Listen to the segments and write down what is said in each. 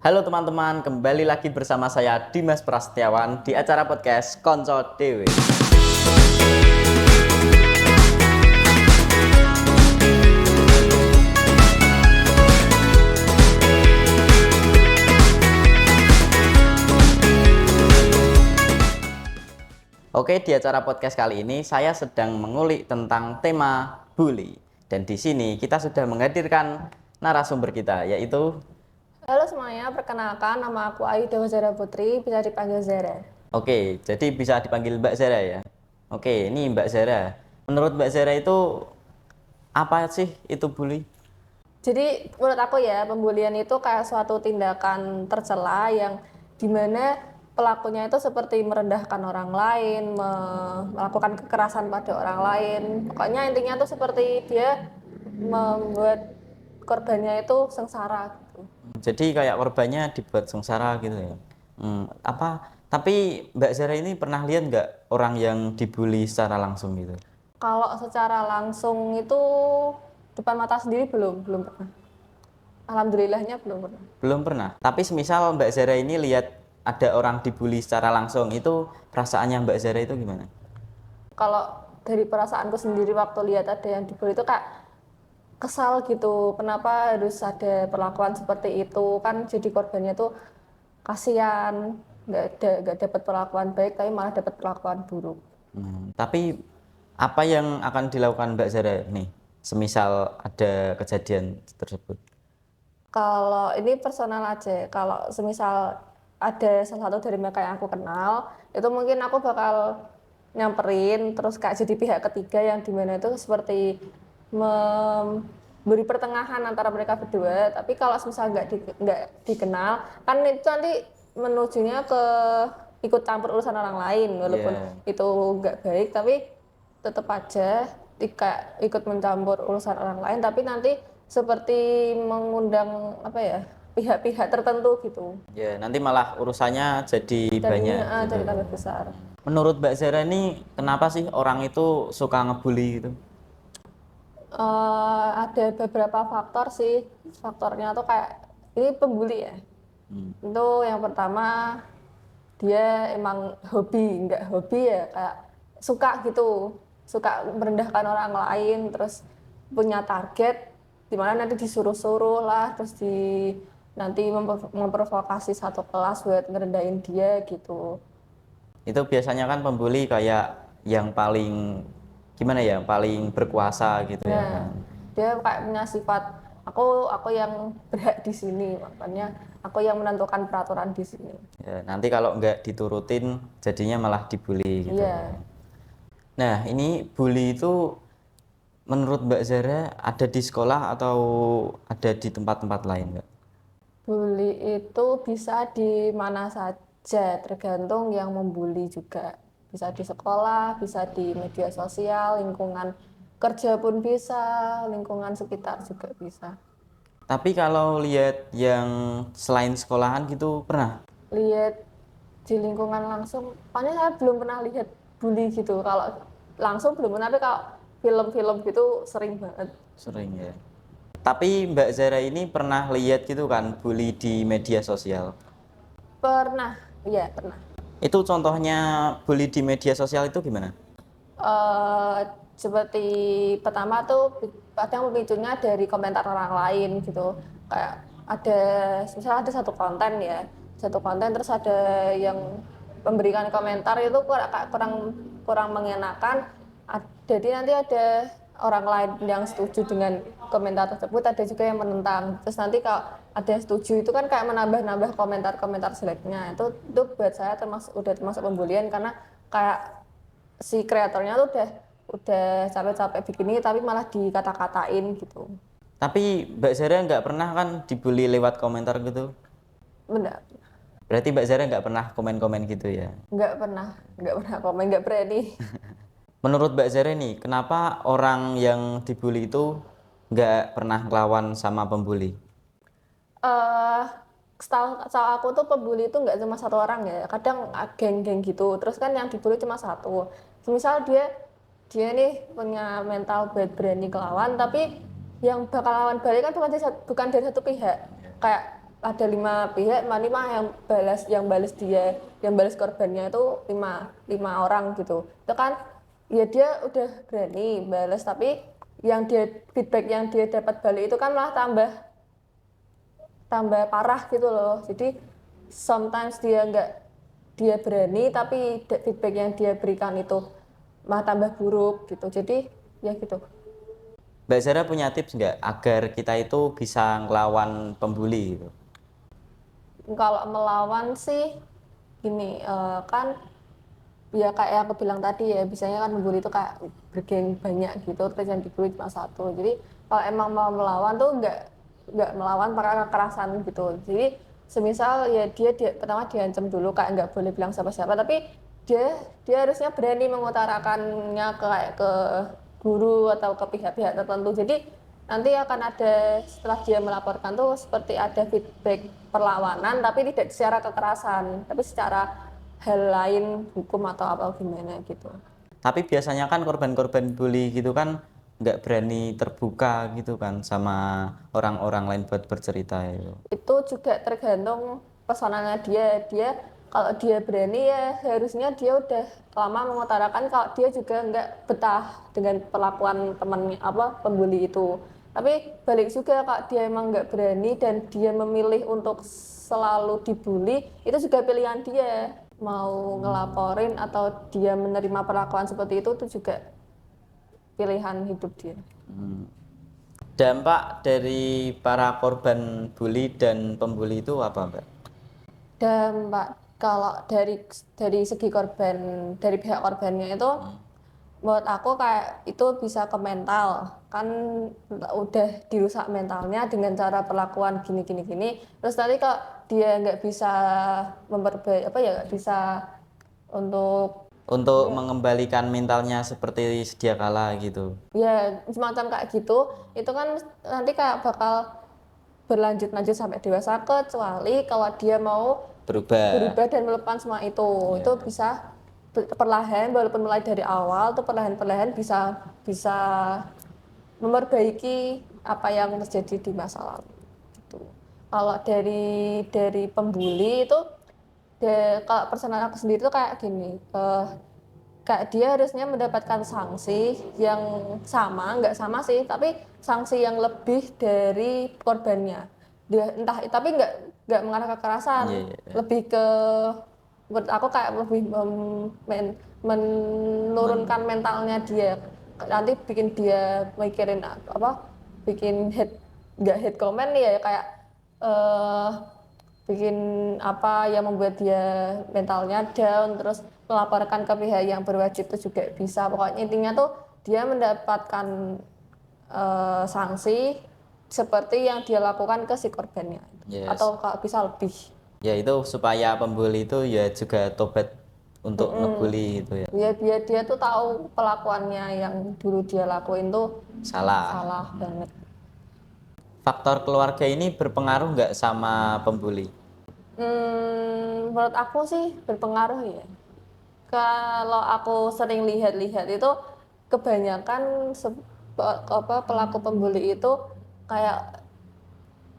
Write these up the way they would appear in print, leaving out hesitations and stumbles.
Halo teman-teman, kembali lagi bersama saya Dimas Prasetyawan di acara podcast Konco Dewe. Oke, di acara podcast kali ini saya sedang mengulik tentang tema bully. Dan di sini kita sudah menghadirkan narasumber kita, yaitu Halo semuanya, perkenalkan nama aku Ayu Dewa Zara Putri, bisa dipanggil Zara. Oke, jadi bisa dipanggil Mbak Zara ya. Oke, ini Mbak Zara. Menurut Mbak Zara itu apa sih itu bully? Jadi menurut aku ya, pembulian itu kayak suatu tindakan tercela yang dimana pelakunya itu seperti merendahkan orang lain, melakukan kekerasan pada orang lain. Pokoknya intinya tuh seperti dia membuat korbannya itu sengsara gitu. Jadi kayak korbannya dibuat sengsara gitu ya. Tapi Mbak Zara ini pernah lihat nggak orang yang dibully secara langsung gitu? Kalau secara langsung itu depan mata sendiri belum pernah. Alhamdulillahnya belum pernah. Belum pernah. Tapi semisal Mbak Zara ini lihat ada orang dibully secara langsung, itu perasaannya Mbak Zara itu gimana? Kalau dari perasaanku sendiri waktu lihat ada yang dibully itu kayak kesal gitu, kenapa harus ada perlakuan seperti itu, kan jadi korbannya tuh kasihan, nggak dapat perlakuan baik tapi malah dapat perlakuan buruk. Tapi apa yang akan dilakukan Mbak Zara nih, semisal ada kejadian tersebut? Kalau ini personal aja, kalau semisal ada salah satu dari mereka yang aku kenal, itu mungkin aku bakal nyamperin, terus kayak jadi pihak ketiga yang dimana itu seperti memberi pertengahan antara mereka berdua. Tapi kalau misal nggak dikenal, kan itu nanti menujunya ke ikut campur urusan orang lain, walaupun itu nggak baik, tapi tetap aja ikut mencampur urusan orang lain, tapi nanti seperti mengundang apa ya, pihak-pihak tertentu gitu. Ya, nanti malah urusannya jadi banyak gitu. Jadi tambah besar. Menurut Mbak Zara ini kenapa sih orang itu suka ngebully gitu? Ada beberapa faktor sih. Faktornya tuh kayak ini pembuli ya. Itu yang pertama, dia emang nggak hobi ya, kayak suka gitu, suka merendahkan orang lain, terus punya target dimana nanti disuruh-suruh lah, terus nanti memprovokasi satu kelas buat ngerendahin dia gitu. Itu biasanya kan pembuli kayak yang paling gimana ya, paling berkuasa gitu ya kan. Dia kayak punya sifat aku yang berhak di sini, makanya aku yang menentukan peraturan di sini. Ya, nanti kalau nggak diturutin jadinya malah dibully gitu. Iya. Nah, ini bully itu menurut Mbak Zara ada di sekolah atau ada di tempat-tempat lain nggak? Bully itu bisa di mana saja, tergantung yang membuli juga. Bisa di sekolah, bisa di media sosial, lingkungan kerja pun bisa, lingkungan sekitar juga bisa. Tapi kalau lihat yang selain sekolahan gitu pernah? Lihat di lingkungan langsung, paling saya belum pernah lihat bully gitu. Kalau langsung belum pernah, tapi kalau film-film gitu sering banget. Sering ya. Tapi Mbak Zara ini pernah lihat gitu kan bully di media sosial? Pernah, iya pernah. Itu contohnya bully di media sosial itu gimana? Seperti pertama tuh kadang pemicunya dari komentar orang lain gitu, kayak ada misalnya ada satu konten terus ada yang memberikan komentar itu kurang mengenakan, jadi nanti ada orang lain yang setuju dengan komentar tersebut, ada juga yang menentang, terus nanti kalau ada yang setuju itu kan kayak menambah komentar-komentar jeleknya, itu buat saya udah termasuk pembulian, karena kayak si kreatornya tuh udah capek-capek bikin ini tapi malah dikata-katain gitu. Tapi Mbak Zara nggak pernah kan dibully lewat komentar gitu? Benar. Berarti Mbak Zara nggak pernah komen-komen gitu ya? Nggak pernah komen, nggak berani. Menurut Mbak Zara nih, kenapa orang yang dibully itu nggak pernah ngelawan sama pembuli? Setahu aku tuh pembuli itu nggak cuma satu orang ya, kadang geng-geng gitu, terus kan yang dibully cuma satu. Misal dia nih punya mental buat berani ngelawan, tapi yang bakal lawan balik kan bukan dari satu pihak. Kayak ada 5 pihak, 5 yang balas dia, yang balas korbannya itu 5 orang gitu. Itu kan ya dia udah berani balas, tapi feedback yang dia dapat balik itu kan malah tambah parah gitu loh. Jadi sometimes dia berani, tapi feedback yang dia berikan itu malah tambah buruk gitu. Jadi ya gitu. Mbak Zara punya tips nggak agar kita itu bisa ngelawan pembuli gitu? Kalau melawan sih gini, kan ya kayak yang aku bilang tadi ya, biasanya kan membuli itu kayak bergeng banyak gitu, terus yang dibully cuma satu. Jadi kalau emang mau melawan tuh nggak melawan pakai kekerasan gitu. Jadi semisal ya dia pertama diancam dulu, kayak nggak boleh bilang siapa-siapa, tapi dia dia harusnya berani mengutarakannya kayak ke guru atau ke pihak-pihak tertentu. Jadi nanti akan ada, setelah dia melaporkan tuh seperti ada feedback perlawanan, tapi tidak secara kekerasan, tapi secara hal lain, hukum atau apa gimana gitu. Tapi biasanya kan korban-korban bully gitu kan nggak berani terbuka gitu kan sama orang-orang lain buat bercerita itu. Itu juga tergantung personalnya dia kalau dia berani ya harusnya dia udah lama mengutarakan kalau dia juga nggak betah dengan perlakuan temannya apa pembuli itu. Tapi balik juga kalau dia emang nggak berani dan dia memilih untuk selalu dibully, itu juga pilihan dia mau ngelaporin atau dia menerima perlakuan seperti itu juga pilihan hidup dia. Dampak dari para korban bully dan pembuli itu apa, Mbak? Dampak kalau dari segi korban, dari pihak korbannya itu menurut aku kayak itu bisa ke mental, kan udah dirusak mentalnya dengan cara perlakuan gini, terus nanti kalau dia nggak bisa memperbaiki apa ya, nggak bisa untuk Untuk mengembalikan mentalnya seperti sedia kala gitu. ya semacam kayak gitu, itu kan nanti kayak bakal berlanjut sampai dewasa, kecuali kalau dia mau Berubah. berubah dan melepas semua itu bisa perlahan, walaupun mulai dari awal tuh perlahan-perlahan bisa bisa memperbaiki apa yang terjadi di masa lalu gitu. Kalau dari pembuli itu kalau personal aku sendiri tuh kayak gini, kayak dia harusnya mendapatkan sanksi yang sama, nggak sama sih, tapi sanksi yang lebih dari korbannya. Dia entah, tapi nggak mengarah kekerasan, Iya, iya, iya. lebih ke, menurut aku kayak lebih menurunkan mentalnya dia. Nanti bikin dia mikirin apa, bikin nggak hate comment ya, kayak eh bikin apa yang membuat dia mentalnya down, terus melaporkan ke pihak yang berwajib itu juga bisa. Pokoknya intinya tuh dia mendapatkan sanksi seperti yang dia lakukan ke si korbannya, Yes. atau kalau bisa lebih. Ya itu supaya pembuli itu ya juga tobat untuk ngebully gitu ya. Ya biar dia tuh tahu pelakuannya yang dulu dia lakuin tuh Salah. salah banget. Faktor keluarga ini berpengaruh nggak sama pembuli? Menurut aku sih berpengaruh ya. Kalau aku sering lihat-lihat itu kebanyakan pelaku pembuli itu kayak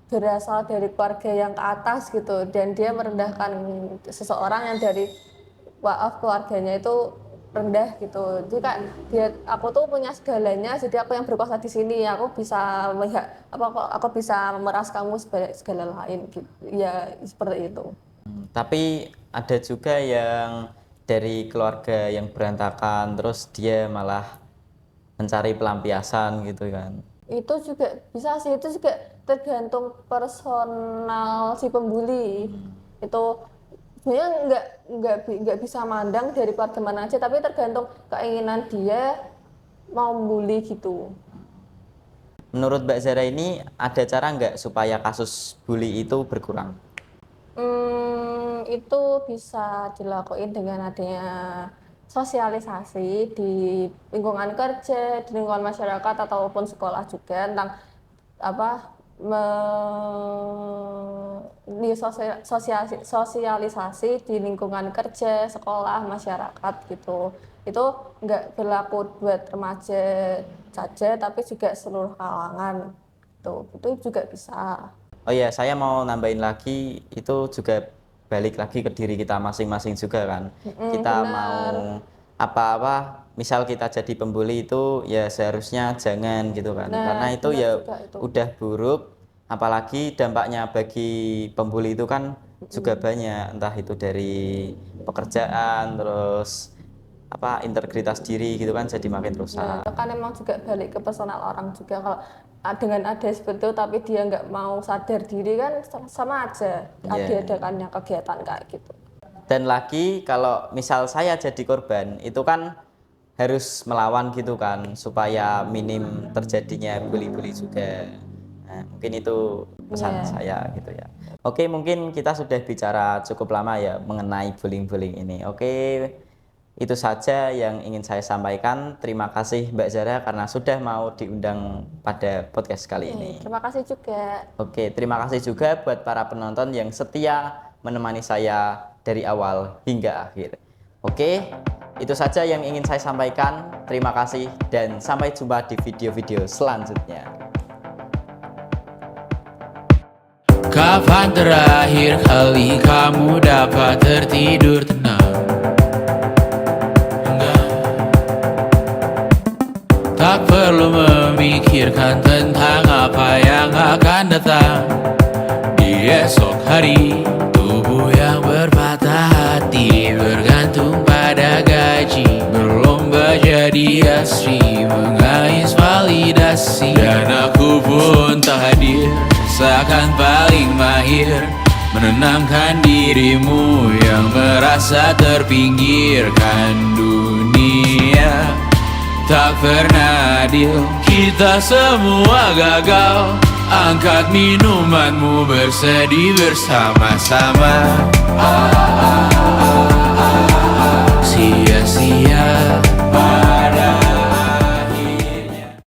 berasal dari keluarga yang ke atas gitu, dan dia merendahkan seseorang yang dari keluarganya itu rendah gitu. Jadi kayak aku tuh punya segalanya, jadi aku yang berkuasa di sini, aku bisa melihat aku bisa memeras kamu sebagai segala lain gitu. Ya seperti itu. Tapi ada juga yang dari keluarga yang berantakan terus dia malah mencari pelampiasan gitu kan. Itu juga bisa sih, itu juga tergantung personal si pembuli. Itu sebenarnya nggak bisa mandang dari keluarga mana aja, tapi tergantung keinginan dia mau membuli gitu. Menurut Mbak Zara ini ada cara nggak supaya kasus bully itu berkurang? Itu bisa dilakuin dengan adanya sosialisasi di lingkungan kerja, di lingkungan masyarakat ataupun sekolah juga, tentang apa sosialisasi di lingkungan kerja, sekolah, masyarakat gitu. Itu nggak berlaku buat remaja saja, tapi juga seluruh kalangan. Itu juga bisa. Oh ya, saya mau nambahin lagi, itu juga balik lagi ke diri kita masing-masing juga kan. Kita benar. mau apa-apa, misal kita jadi pembuli itu ya seharusnya jangan gitu kan. Nah, Karena itu benar ya juga itu. udah buruk, apalagi dampaknya bagi pembuli itu kan juga banyak, entah itu dari pekerjaan, terus apa integritas diri gitu kan jadi makin rusak. Nah, itu kan emang juga balik ke personal orang juga. Kalau dengan ada seperti itu tapi dia nggak mau sadar diri kan sama aja diadakannya kegiatan kayak gitu. Dan lagi kalau misal saya jadi korban itu kan harus melawan gitu kan supaya minim terjadinya bully-bully juga. Nah, mungkin itu pesan saya gitu ya. Oke, mungkin kita sudah bicara cukup lama ya mengenai bullying-bullying ini. Oke, itu saja yang ingin saya sampaikan. Terima kasih Mbak Zara karena sudah mau diundang pada podcast kali ini. Terima kasih juga. Oke, terima kasih juga buat para penonton yang setia menemani saya dari awal hingga akhir. Oke, itu saja yang ingin saya sampaikan. Terima kasih dan sampai jumpa di video-video selanjutnya. Kapan terakhir kali kamu dapat tertidur tenang? Enggak. Tak perlu memikirkan tentang apa yang akan datang di esok hari. Tubuh yang berpatah hati bergantung pada gaji, berlomba jadi asri, mengais validasi. Dan aku pun tak hadir, seakan paling mahir menenangkan dirimu yang merasa terpinggirkan. Dunia tak pernah adil, kita semua gagal. Angkat minumanmu, bersedih bersama-sama.